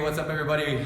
what's up everybody?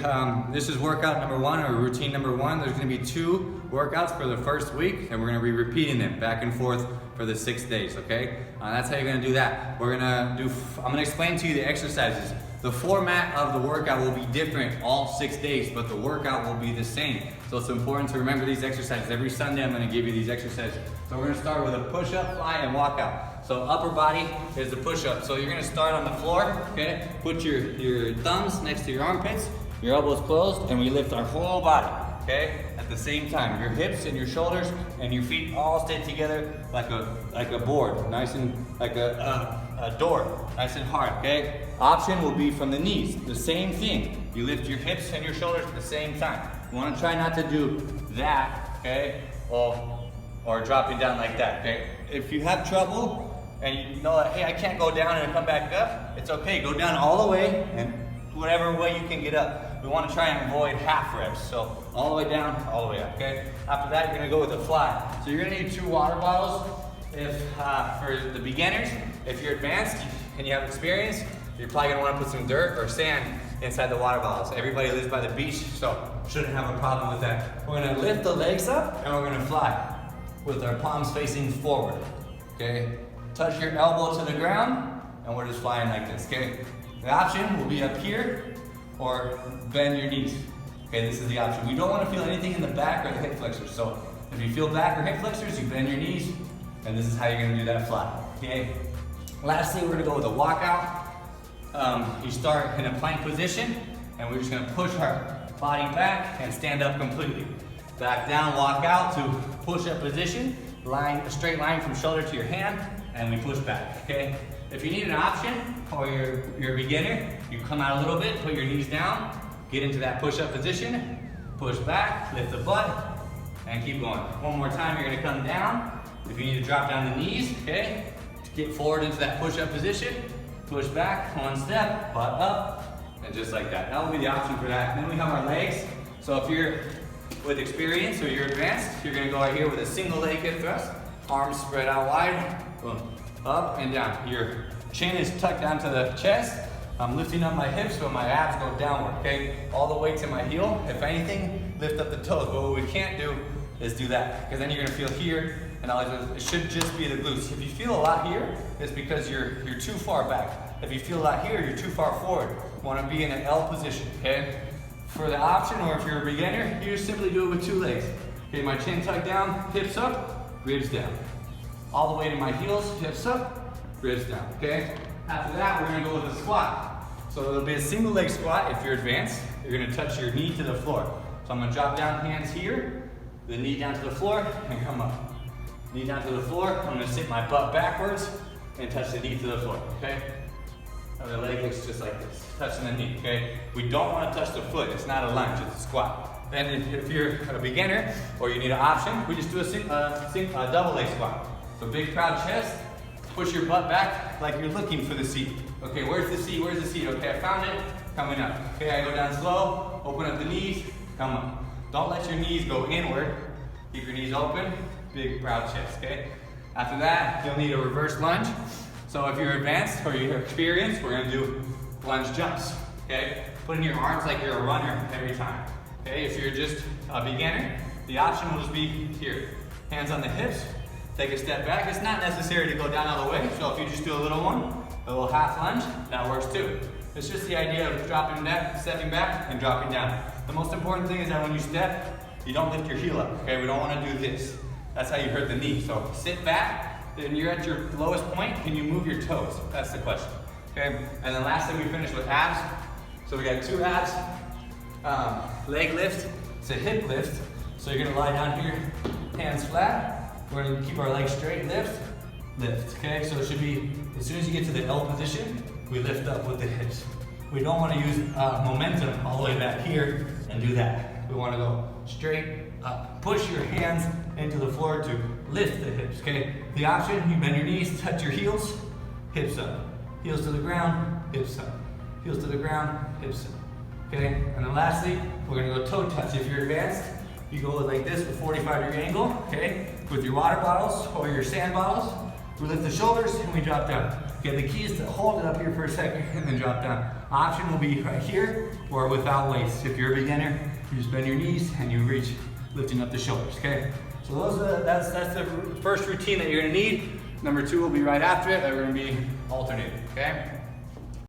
This is workout number one, or routine number one. There's gonna be 2 workouts for the first week, and we're gonna be repeating them back and forth for the 6 days, okay? That's how you're gonna do that. I'm gonna explain to you the exercises. The format of the workout will be different all 6 days, but the workout will be the same. So it's important to remember these exercises. Every Sunday I'm gonna give you these exercises. So we're gonna start with a push-up, fly, and walkout. So upper body is the push-up. So you're gonna start on the floor, okay? Put your thumbs next to your armpits, your elbows closed, and we lift our whole body, okay? At the same time, your hips and your shoulders and your feet all stay together like a board, nice and like a door, nice and hard, okay? Option will be from the knees, the same thing. You lift your hips and your shoulders at the same time. You wanna try not to do that, okay? Or dropping down like that, okay? If you have trouble and you know that, hey, I can't go down and come back up, it's okay. Go down all the way and whatever way you can get up. We want to try and avoid half reps. So all the way down, all the way up, okay? After that, you're gonna go with a fly. So you're gonna need 2 water bottles for the beginners. If you're advanced and you have experience, you're probably gonna wanna put some dirt or sand inside the water bottles. Everybody lives by the beach, so shouldn't have a problem with that. We're gonna lift the legs up and we're gonna fly with our palms facing forward, okay? Touch your elbow to the ground and we're just flying like this, okay? The option will be up here or bend your knees. Okay, this is the option. We don't want to feel anything in the back or the hip flexors. So if you feel back or hip flexors, you bend your knees, and this is how you're gonna do that fly, okay? Lastly, we're gonna go with a walkout. You start in a plank position, and we're just gonna push our body back and stand up completely. Back down, walk out to push-up position, a straight line from shoulder to your hand, and we push back, okay? If you need an option, or you're a beginner, you come out a little bit, put your knees down, get into that push-up position, push back, lift the butt, and keep going. One more time, you're gonna come down. If you need to drop down the knees, okay? Get forward into that push-up position, push back, 1 step, butt up, and just like that. That will be the option for that. And then we have our legs. So if you're with experience or you're advanced, you're gonna go right here with a single leg hip thrust, arms spread out wide, boom, up and down. Your chin is tucked down to the chest. I'm lifting up my hips so my abs go downward, okay? All the way to my heel. If anything, lift up the toes. But what we can't do is do that, because then you're gonna feel here, and it should just be the glutes. If you feel a lot here, it's because you're too far back. If you feel a lot here, you're too far forward. You wanna be in an L position, okay? For the option, or if you're a beginner, you just simply do it with 2 legs. Okay, my chin tucked down, hips up, ribs down. All the way to my heels, hips up, ribs down, okay? After that, we're gonna go with a squat. So it'll be a single leg squat if you're advanced. You're gonna touch your knee to the floor. So I'm gonna drop down, hands here, the knee down to the floor, and come up. Knee down to the floor, I'm gonna sit my butt backwards and touch the knee to the floor, okay? The leg looks just like this, touching the knee, okay? We don't wanna touch the foot, it's not a lunge, it's a squat. Then if you're a beginner, or you need an option, we just do a double leg squat. So big proud chest, push your butt back like you're looking for the seat. Okay, where's the seat, where's the seat? Okay, I found it, coming up. Okay, I go down slow, open up the knees, come up. Don't let your knees go inward, keep your knees open, big proud chest, okay? After that, you'll need a reverse lunge. So if you're advanced or you're experienced, we're gonna do lunge jumps, okay? Putting your arms like you're a runner every time, okay? If you're just a beginner, the option will just be here. Hands on the hips, take a step back. It's not necessary to go down all the way, so if you just do a little one, a little half lunge, that works too. It's just the idea of dropping back, stepping back, and dropping down. The most important thing is that when you step, you don't lift your heel up, okay? We don't wanna do this. That's how you hurt the knee. So sit back, then you're at your lowest point, can you move your toes? That's the question, okay? And then lastly, we finish with abs. So we got 2 abs, leg lift, it's a hip lift. So you're gonna lie down here, hands flat. We're gonna keep our legs straight, lift, okay? So it should be, as soon as you get to the L position, we lift up with the hips. We don't wanna use momentum all the way back here and do that. We wanna go straight up. Push your hands into the floor to lift the hips, okay? The option, you bend your knees, touch your heels, hips up. Heels to the ground, hips up. Heels to the ground, hips up, okay? And then lastly, we're gonna go toe touch. If you're advanced, you go like this with 45-degree angle, okay? With your water bottles or your sand bottles. We lift the shoulders and we drop down. Okay, the key is to hold it up here for a second and then drop down. option will be right here or without weights. If you're a beginner, you just bend your knees and you reach, lifting up the shoulders, okay? So that's the first routine that you're gonna need. Number 2 will be right after it, that we're gonna be alternating, okay?